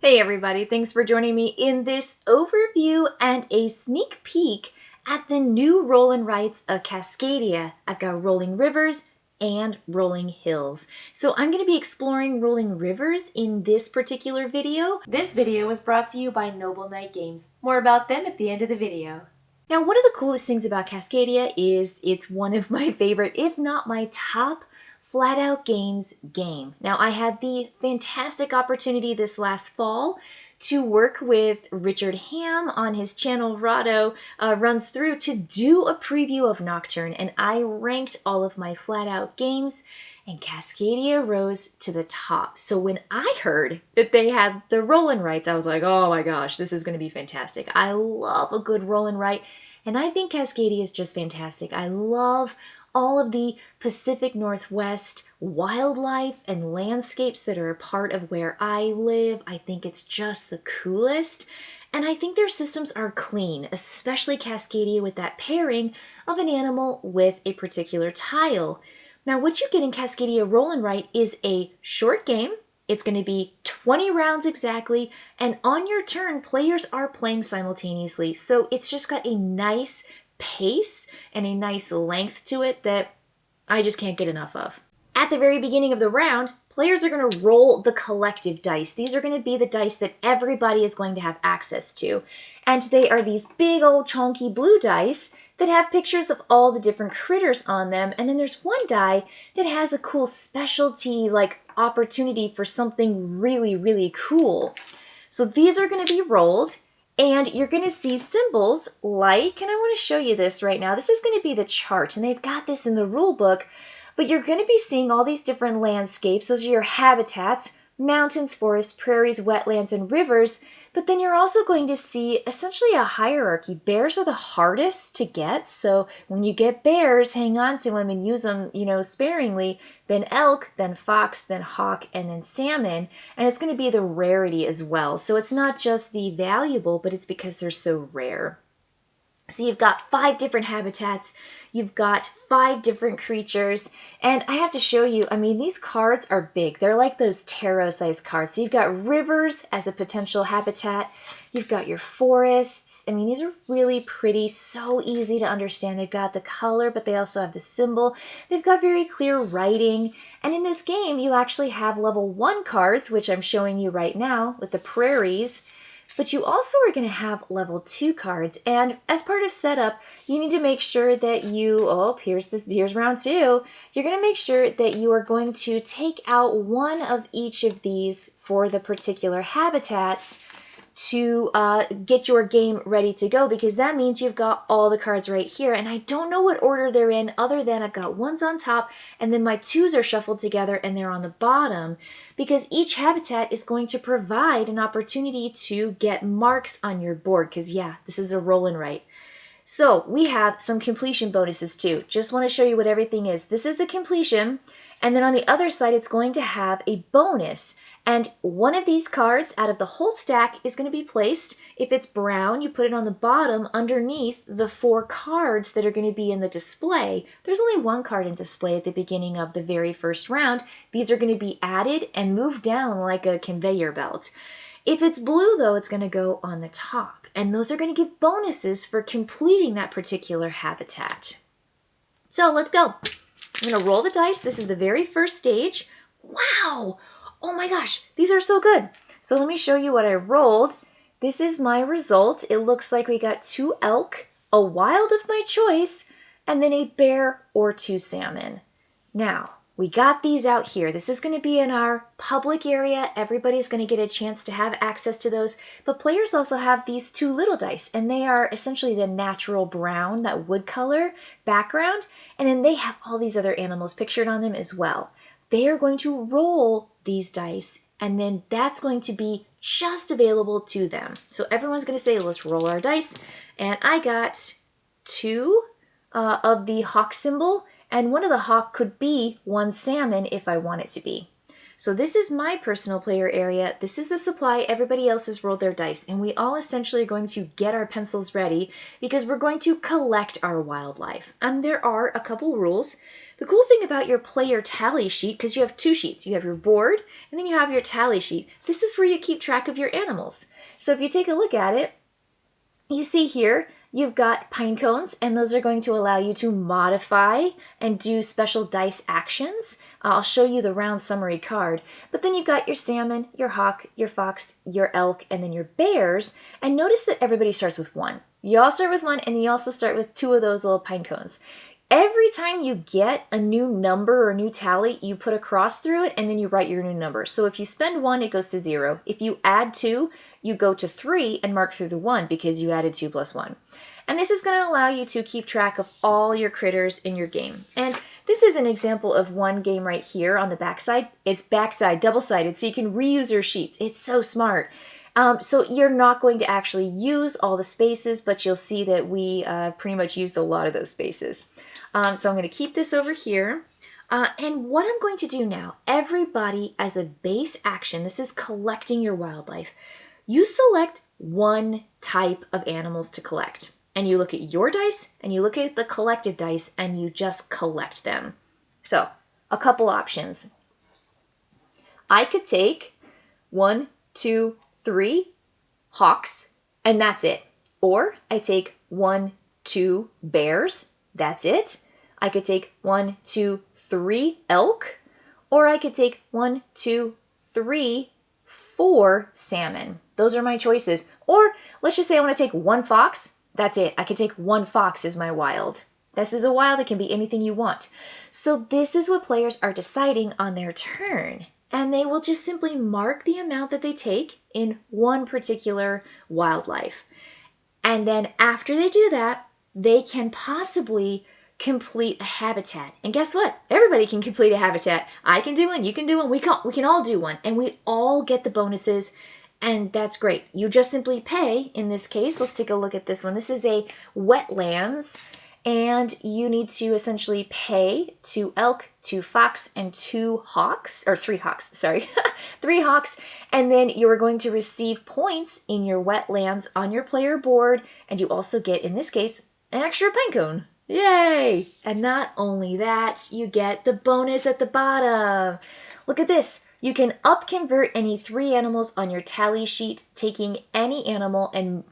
Hey everybody, thanks for joining me in this overview and a sneak peek at the new roll and writes of Cascadia. I've got rolling rivers and rolling hills. So I'm going to be exploring rolling rivers in this particular video. This video was brought to you by Noble Knight Games. More about them at the end of the video. Now, one of the coolest things about Cascadia is it's one of my favorite, if not my top, Flat Out Games game. Now, I had the fantastic opportunity this last fall to work with Richard Ham on his channel Rado Runs Through to do a preview of Nocturne, and I ranked all of my Flat Out games, and Cascadia rose to the top. So when I heard that they had the roll and writes, I was like, oh my gosh, this is going to be fantastic. I love a good roll and write, and I think Cascadia is just fantastic. I love all of the Pacific Northwest wildlife and landscapes that are a part of where I live. I think it's just the coolest. And I think their systems are clean, especially Cascadia with that pairing of an animal with a particular tile. Now, what you get in Cascadia Roll and Write is a short game. It's going to be 20 rounds exactly, and on your turn, players are playing simultaneously. So it's just got a nice pace and a nice length to it that I just can't get enough of. At the very beginning of the round, players are going to roll the collective dice. These are going to be the dice that everybody is going to have access to. And they are these big old chunky blue dice that have pictures of all the different critters on them. And then there's one die that has a cool specialty like opportunity for something really, really cool. So these are going to be rolled. And you're going to see symbols like, and I want to show you this right now. This is going to be the chart, and they've got this in the rule book, but you're going to be seeing all these different landscapes. Those are your habitats, mountains, forests, prairies, wetlands, and rivers. But then you're also going to see essentially a hierarchy. Bears are the hardest to get, so when you get bears, hang on to them and use them, sparingly. Then elk, then fox, then hawk, and then salmon. And it's going to be the rarity as well. So it's not just the valuable, but it's because they're so rare. So you've got 5 different habitats, you've got 5 different creatures, and I have to show you, these cards are big. They're like those tarot-sized cards. So you've got rivers as a potential habitat, you've got your forests. These are really pretty, so easy to understand. They've got the color, but they also have the symbol. They've got very clear writing, and in this game, you actually have level 1 cards, which I'm showing you right now with the prairies. But you also are going to have level 2 cards, and as part of setup, you need to make sure that here's round 2. You're going to make sure that you are going to take out one of each of these for the particular habitats to get your game ready to go, because that means you've got all the cards right here. And I don't know what order they're in, other than I've got 1s on top and then my 2s are shuffled together and they're on the bottom, because each habitat is going to provide an opportunity to get marks on your board, because this is a roll and write. So we have some completion bonuses too. Just want to show you what everything is. This is the completion, and then on the other side it's going to have a bonus. And one of these cards out of the whole stack is going to be placed. If it's brown, you put it on the bottom underneath the 4 cards that are going to be in the display. There's only 1 card in display at the beginning of the very first round. These are going to be added and moved down like a conveyor belt. If it's blue, though, it's going to go on the top. And those are going to give bonuses for completing that particular habitat. So let's go. I'm going to roll the dice. This is the very first stage. Wow! Oh my gosh, these are so good. So let me show you what I rolled. This is my result. It looks like we got 2 elk, a wild of my choice, and then a bear or 2 salmon. Now, we got these out here. This is going to be in our public area. Everybody's going to get a chance to have access to those. But players also have these 2 little dice, and they are essentially the natural brown, that wood color background. And then they have all these other animals pictured on them as well. They are going to roll these dice, and then that's going to be just available to them. So everyone's going to say, let's roll our dice. And I got 2 of the hawk symbol, and one of the hawk could be 1 salmon if I want it to be. So this is my personal player area. This is the supply. Everybody else has rolled their dice, and we all essentially are going to get our pencils ready because we're going to collect our wildlife. There are a couple rules. The cool thing about your player tally sheet, because you have two sheets, you have your board and then you have your tally sheet. This is where you keep track of your animals. So if you take a look at it, you see here, you've got pine cones, and those are going to allow you to modify and do special dice actions. I'll show you the round summary card. But then you've got your salmon, your hawk, your fox, your elk, and then your bears. And notice that everybody starts with one. You all start with one, and you also start with two of those little pine cones. Every time you get a new number or a new tally, you put a cross through it, and then you write your new number. So if you spend 1, it goes to 0. If you add 2, you go to 3 and mark through the 1 because you added 2 plus 1. And this is going to allow you to keep track of all your critters in your game. And this is an example of one game right here on the backside. It's backside, double-sided, so you can reuse your sheets. It's so smart. So you're not going to actually use all the spaces, but you'll see that we pretty much used a lot of those spaces. So I'm going to keep this over here. And what I'm going to do now, everybody as a base action, this is collecting your wildlife. You select one type of animals to collect. And you look at your dice, and you look at the collected dice, and you just collect them. So, a couple options. I could take 1, 2, 3 hawks, and that's it. Or I take 1, 2 bears, that's it. I could take 1, 2, 3 elk, or I could take 1, 2, 3, 4 salmon. Those are my choices. Or let's just say I want to take 1 fox. That's it. I could take 1 fox as my wild. This is a wild. It can be anything you want. So this is what players are deciding on their turn. And they will just simply mark the amount that they take in one particular wildlife. And then after they do that, they can possibly complete a habitat. And guess what? Everybody can complete a habitat. I can do one. You can do one. We can all do one. And we all get the bonuses. And that's great. You just simply pay, in this case, let's take a look at this one. This is a wetlands, and you need to essentially pay 2 elk, 2 fox, and 2 hawks, or 3 hawks, sorry, 3 hawks, and then you are going to receive points in your wetlands on your player board, and you also get, in this case, an extra pine cone. Yay! And not only that, you get the bonus at the bottom. Look at this. You can up-convert any 3 animals on your tally sheet, taking any animal and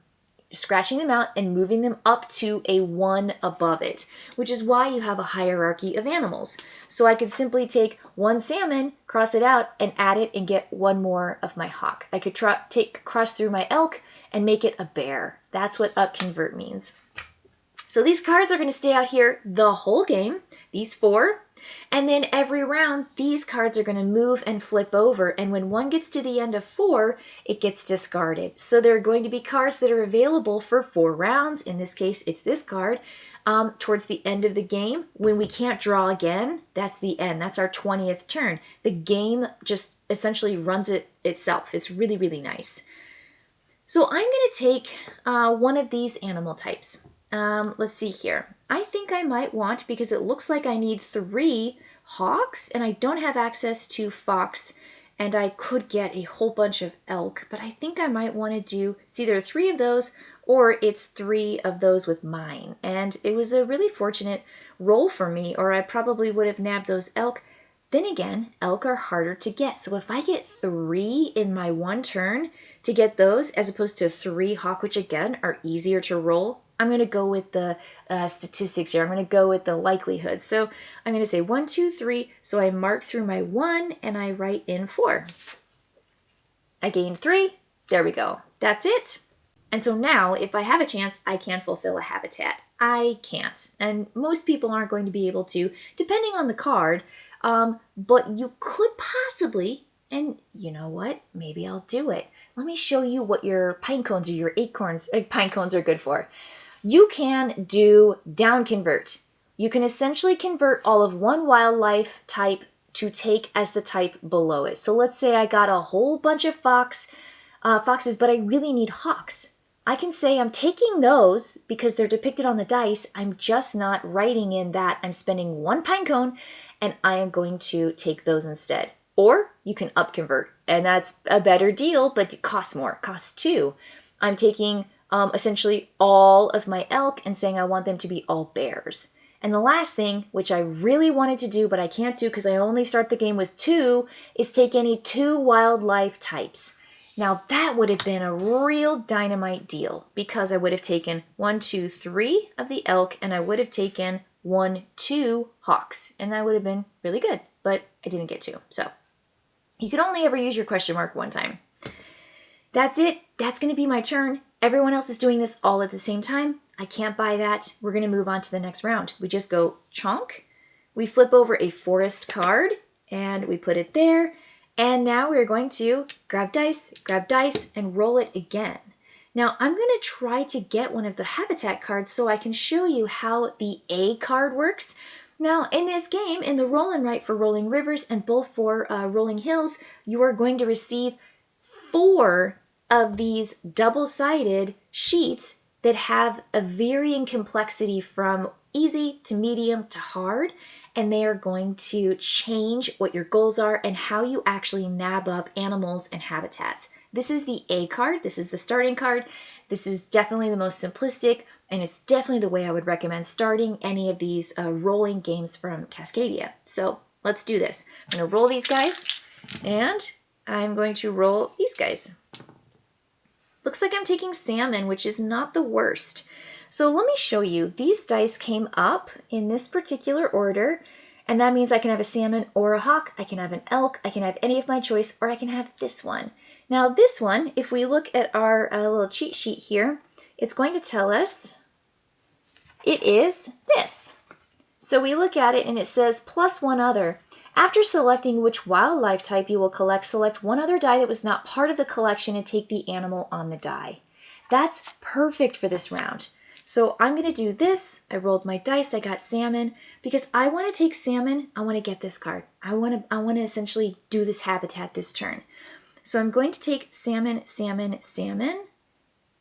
scratching them out and moving them up to a 1 above it, which is why you have a hierarchy of animals. So I could simply take 1 salmon, cross it out, and add it and get 1 more of my hawk. I could cross through my elk and make it a bear. That's what up-convert means. So these cards are going to stay out here the whole game, these 4. And then every round, these cards are going to move and flip over. And when one gets to the end of 4, it gets discarded. So there are going to be cards that are available for 4 rounds. In this case, it's this card. Towards the end of the game, when we can't draw again, that's the end. That's our 20th turn. The game just essentially runs itself. It's really, really nice. So I'm going to take one of these animal types. Let's see here. I think I might want, because it looks like I need 3 hawks, and I don't have access to fox, and I could get a whole bunch of elk, but I think I might want to do, it's either 3 of those, or it's 3 of those with mine. And it was a really fortunate roll for me, or I probably would have nabbed those elk. Then again, elk are harder to get. So if I get 3 in my 1 turn to get those, as opposed to 3 hawk, which again are easier to roll, I'm going to go with the statistics here. I'm going to go with the likelihood. So I'm going to say 1, 2, 3. So I mark through my 1 and I write in 4. I gained 3. There we go. That's it. And so now, if I have a chance, I can fulfill a habitat. I can't. And most people aren't going to be able to, depending on the card. But you could possibly, and you know what? Maybe I'll do it. Let me show you what your pine cones or your pine cones are good for. You can do down convert. You can essentially convert all of one wildlife type to take as the type below it. So let's say I got a whole bunch of foxes, but I really need hawks. I can say I'm taking those because they're depicted on the dice. I'm just not writing in that I'm spending 1 pine cone and I am going to take those instead. Or you can up convert, and that's a better deal, but it costs more. It costs 2. I'm taking essentially all of my elk and saying I want them to be all bears. And the last thing, which I really wanted to do, but I can't do because I only start the game with 2, is take any 2 wildlife types. Now that would have been a real dynamite deal because I would have taken 1, 2, 3 of the elk and I would have taken 1, 2 hawks. And that would have been really good, but I didn't get to. So you can only ever use your question mark one time. That's it. That's going to be my turn. Everyone else is doing this all at the same time. I can't buy that. We're going to move on to the next round. We just go chonk. We flip over a forest card and we put it there. And now we're going to grab dice, and roll it again. Now I'm going to try to get one of the habitat cards so I can show you how the A card works. Now in this game, in the roll and write for Rolling Rivers and both for Rolling Hills, you are going to receive 4 of these double-sided sheets that have a varying complexity from easy to medium to hard, and they are going to change what your goals are and how you actually nab up animals and habitats. This is the A card. This is the starting card. This is definitely the most simplistic, and it's definitely the way I would recommend starting any of these rolling games from Cascadia. So let's do this. I'm going to roll these guys, and I'm going to roll these guys. Looks like I'm taking salmon, which is not the worst. So let me show you. These dice came up in this particular order, and that means I can have a salmon or a hawk, I can have an elk, I can have any of my choice, or I can have this one. Now this one, if we look at our little cheat sheet here, it's going to tell us it is this. So we look at it and it says plus 1 other. After selecting which wildlife type you will collect, select 1 other die that was not part of the collection and take the animal on the die. That's perfect for this round. So I'm going to do this. I rolled my dice. I got salmon because I want to take salmon. I want to get this card. I want to essentially do this habitat this turn. So I'm going to take salmon, salmon, salmon.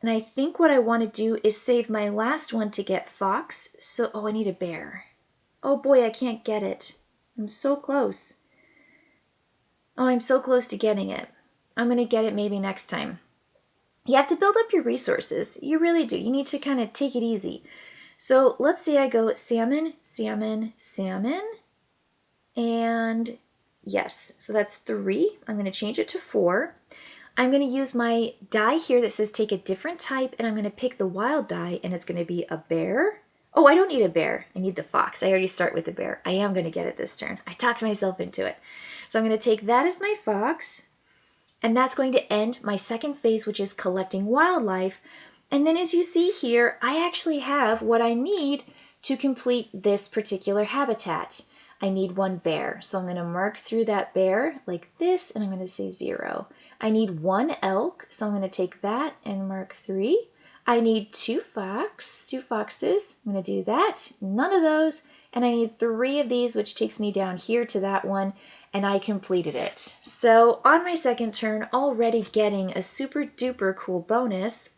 And I think what I want to do is save my last one to get fox. So, I need a bear. Oh boy, I can't get it. I'm so close. Oh, I'm so close to getting it. I'm going to get it maybe next time. You have to build up your resources. You really do. You need to kind of take it easy. So let's say I go salmon, salmon, salmon. And yes, so that's 3. I'm going to change it to 4. I'm going to use my die here that says take a different type, and I'm going to pick the wild die, and it's going to be a bear. Oh, I don't need a bear. I need the fox. I already start with the bear. I am going to get it this turn. I talked myself into it. So I'm going to take that as my fox, and that's going to end my second phase, which is collecting wildlife. And then as you see here, I actually have what I need to complete this particular habitat. I need 1 bear. So I'm going to mark through that bear like this, and I'm going to say 0. I need 1 elk, so I'm going to take that and mark 3. I need 2 foxes. I'm going to do that. None of those. And I need 3 of these, which takes me down here to that one, and I completed it. So on my second turn, already getting a super duper cool bonus.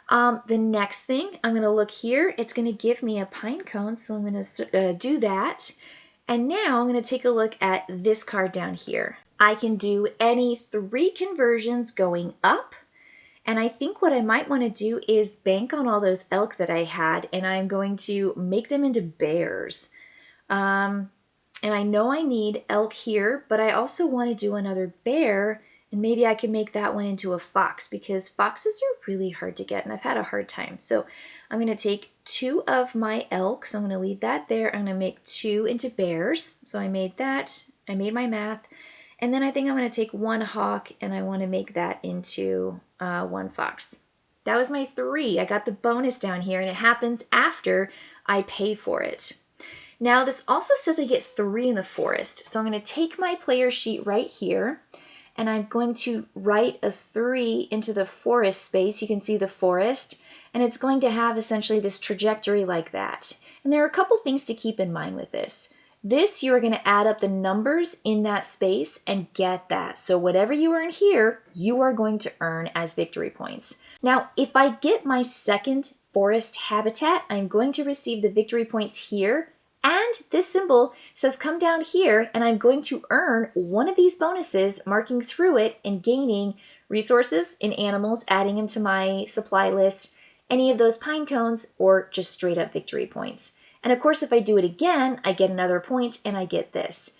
The next thing, I'm going to look here. It's going to give me a pine cone, so I'm going to do that. And now I'm going to take a look at this card down here. I can do any 3 conversions going up. And I think what I might want to do is bank on all those elk that I had, and I'm going to make them into bears. And I know I need elk here, but I also want to do another bear, and maybe I can make that one into a fox because foxes are really hard to get, and I've had a hard time. So I'm going to take 2 of my elk, so I'm going to leave that there. I'm going to make 2 into bears. So I made that. I made my math. And then I think I'm going to take 1 hawk, and I want to make that into 1 fox. That was my 3. I got the bonus down here, and it happens after I pay for it. Now, this also says I get 3 in the forest. So I'm going to take my player sheet right here, and I'm going to write a 3 into the forest space. You can see the forest, and it's going to have essentially this trajectory like that. And there are a couple things to keep in mind with this. This, you are going to add up the numbers in that space and get that. So whatever you earn here, you are going to earn as victory points. Now, if I get my second forest habitat, I'm going to receive the victory points here. And this symbol says come down here, and I'm going to earn one of these bonuses, marking through it and gaining resources in animals, adding them to my supply list, any of those pine cones, or just straight up victory points. And of course, if I do it again, I get another point and I get this.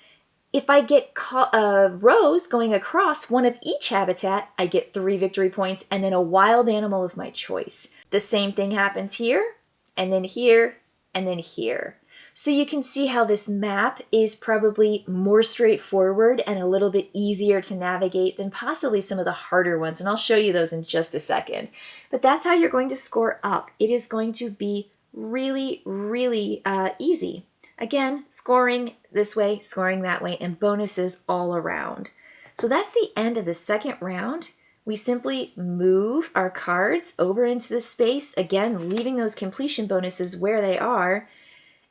If I get rows going across one of each habitat, I get 3 victory points and then a wild animal of my choice. The same thing happens here, and then here, and then here. So you can see how this map is probably more straightforward and a little bit easier to navigate than possibly some of the harder ones. And I'll show you those in just a second. But that's how you're going to score up. It is going to be really, really easy. Again, scoring this way, scoring that way, and bonuses all around. So that's the end of the second round. We simply move our cards over into the space, again, leaving those completion bonuses where they are.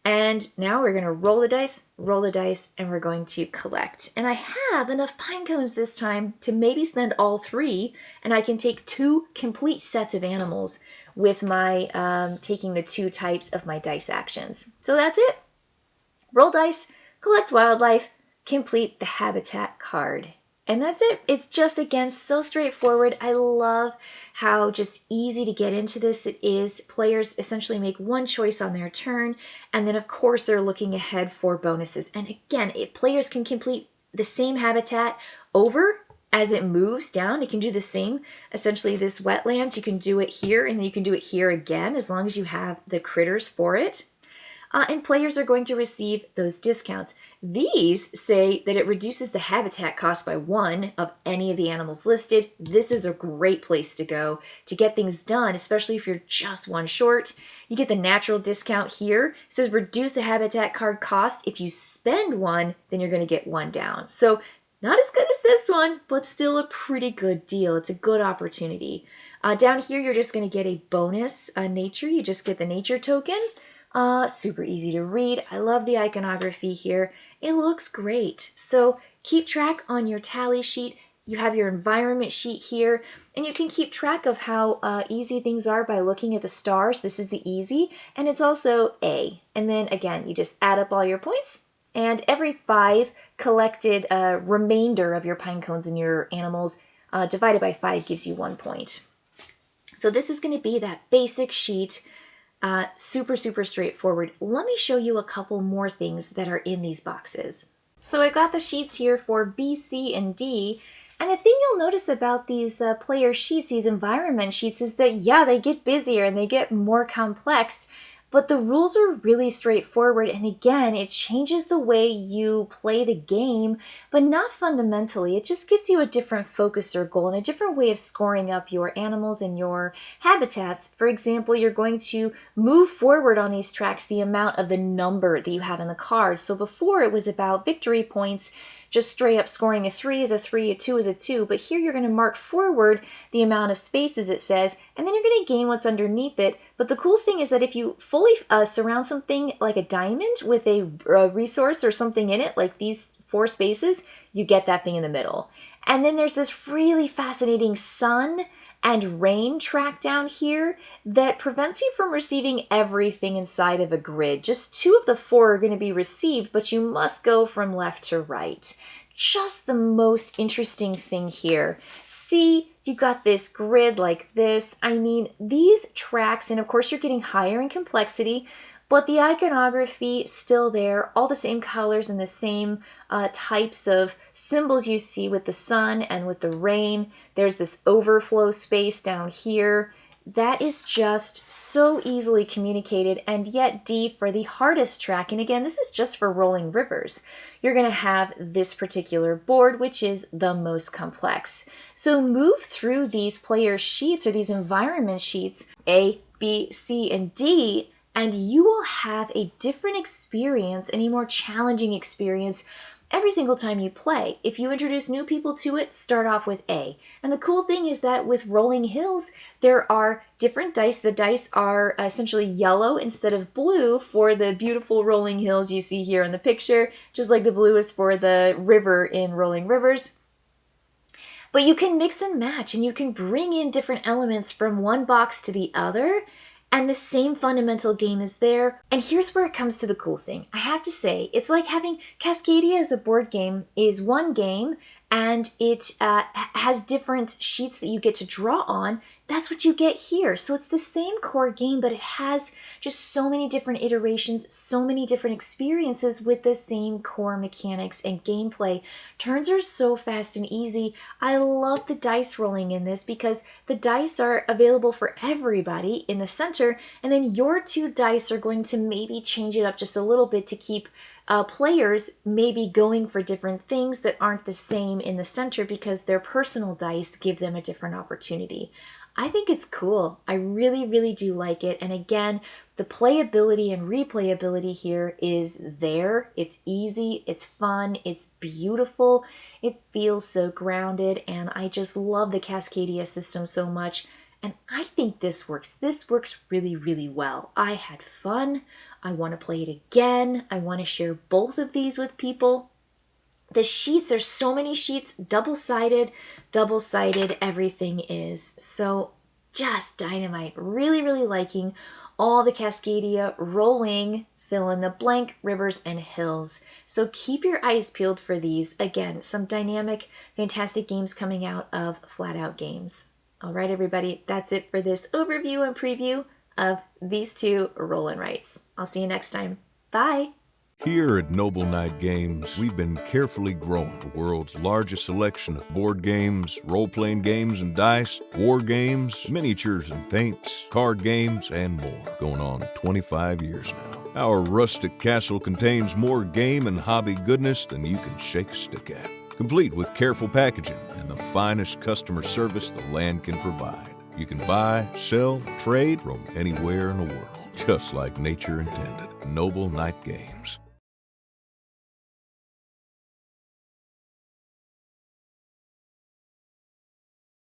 And now we're going to roll the dice, and we're going to collect. And I have enough pine cones this time to maybe spend all 3, and I can take 2 complete sets of animals with my taking the 2 types of my dice actions. So that's it. Roll dice, collect wildlife, complete the habitat card. And that's it. It's just, again, so straightforward. I love how just easy to get into this it is. Players essentially make one choice on their turn, and then of course they're looking ahead for bonuses. And again, players can complete the same habitat over as it moves down. It can do the same. Essentially, this wetlands, you can do it here, and then you can do it here again, as long as you have the critters for it. And players are going to receive those discounts. These say that it reduces the habitat cost by 1 of any of the animals listed. This is a great place to go to get things done, especially if you're just 1 short. You get the natural discount here. It says reduce the habitat card cost. If you spend 1, then you're going to get 1 down. So not as good as this one, but still a pretty good deal. It's a good opportunity. Down here, you're just going to get a bonus nature. You just get the nature token. Super easy to read. I love the iconography here. It looks great. So keep track on your tally sheet. You have your environment sheet here, and you can keep track of how easy things are by looking at the stars. This is the easy, and it's also A. And then again, you just add up all your points, and every 5 collected remainder of your pine cones and your animals divided by 5 gives you 1 point. So this is going to be that basic sheet. Super, super straightforward. Let me show you a couple more things that are in these boxes. So I got the sheets here for B, C, and D. And the thing you'll notice about these player sheets, these environment sheets, is that, yeah, they get busier and they get more complex, but the rules are really straightforward. And again, it changes the way you play the game, but not fundamentally. It just gives you a different focus or goal and a different way of scoring up your animals and your habitats. For example, you're going to move forward on these tracks the amount of the number that you have in the card. So before it was about victory points, just straight up scoring a 3 is a 3, a 2 is a 2, but here you're going to mark forward the amount of spaces it says, and then you're going to gain what's underneath it. But the cool thing is that if you fully surround something like a diamond with a resource or something in it, like these 4 spaces, you get that thing in the middle. And then there's this really fascinating sun and rain track down here that prevents you from receiving everything inside of a grid. Just 2 of the 4 are going to be received, but you must go from left to right. Just the most interesting thing here. See, you got this grid like this. I mean, these tracks, and of course you're getting higher in complexity, but the iconography still there, all the same colors and the same types of symbols you see with the sun and with the rain. There's this overflow space down here. That is just so easily communicated, and yet D for the hardest track. And again, this is just for rolling rivers. You're going to have this particular board, which is the most complex. So move through these player sheets or these environment sheets, A, B, C, and D, and you will have a different experience and a more challenging experience every single time you play. If you introduce new people to it, start off with A. And the cool thing is that with Rolling Hills, there are different dice. The dice are essentially yellow instead of blue for the beautiful rolling hills you see here in the picture, just like the blue is for the river in Rolling Rivers. But you can mix and match, and you can bring in different elements from one box to the other, and the same fundamental game is there. And here's where it comes to the cool thing. I have to say, it's like having Cascadia as a board game is one game, and it has different sheets that you get to draw on. That's what you get here. So it's the same core game, but it has just so many different iterations, so many different experiences with the same core mechanics and gameplay. Turns are so fast and easy. I love the dice rolling in this because the dice are available for everybody in the center, and then your 2 dice are going to maybe change it up just a little bit to keep players maybe going for different things that aren't the same in the center because their personal dice give them a different opportunity. I think it's cool. I really, really do like it. And again, the playability and replayability here is there. It's easy, it's fun, it's beautiful, it feels so grounded, and I just love the Cascadia system so much. And I think this works. This works really, really well. I had fun. I want to play it again. I want to share both of these with people. The sheets, there's so many sheets, double-sided, everything is. So just dynamite. Really, really liking all the Cascadia rolling, fill in the blank, rivers and hills. So keep your eyes peeled for these. Again, some dynamic, fantastic games coming out of Flat Out Games. All right, everybody, that's it for this overview and preview of these 2 roll and writes. I'll see you next time. Bye. Here at Noble Knight Games, we've been carefully growing the world's largest selection of board games, role-playing games and dice, war games, miniatures and paints, card games, and more, going on 25 years now. Our rustic castle contains more game and hobby goodness than you can shake a stick at, complete with careful packaging and the finest customer service the land can provide. You can buy, sell, trade from anywhere in the world, just like nature intended. Noble Knight Games.